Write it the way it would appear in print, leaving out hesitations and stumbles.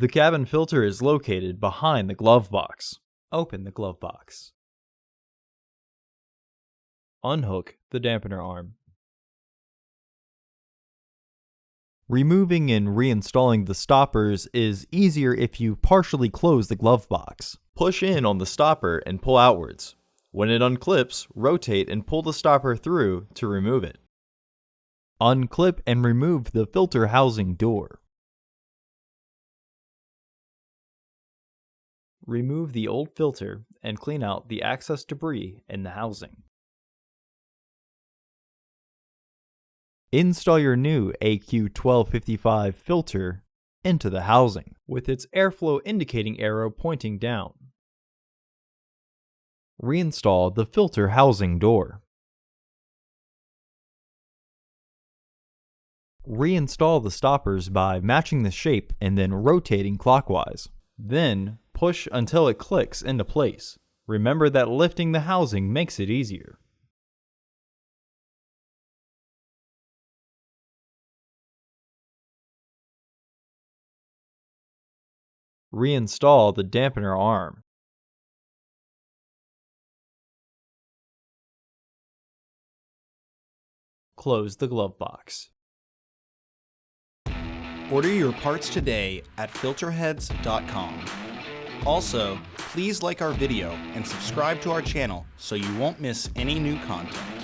The cabin filter is located behind the glove box. Open the glove box. Unhook the dampener arm. Removing and reinstalling the stoppers is easier if you partially close the glove box. Push in on the stopper and pull outwards. When it unclips, rotate and pull the stopper through to remove it. Unclip and remove the filter housing door. Remove the old filter and clean out the excess debris in the housing. Install your new AQ1255 filter into the housing with its airflow indicating arrow pointing down. Reinstall the filter housing door. Reinstall the stoppers by matching the shape and then rotating clockwise. Then push until it clicks into place. Remember that lifting the housing makes it easier. Reinstall the dampener arm. Close the glove box. Order your parts today at filterheads.com. Also, please like our video and subscribe to our channel so you won't miss any new content.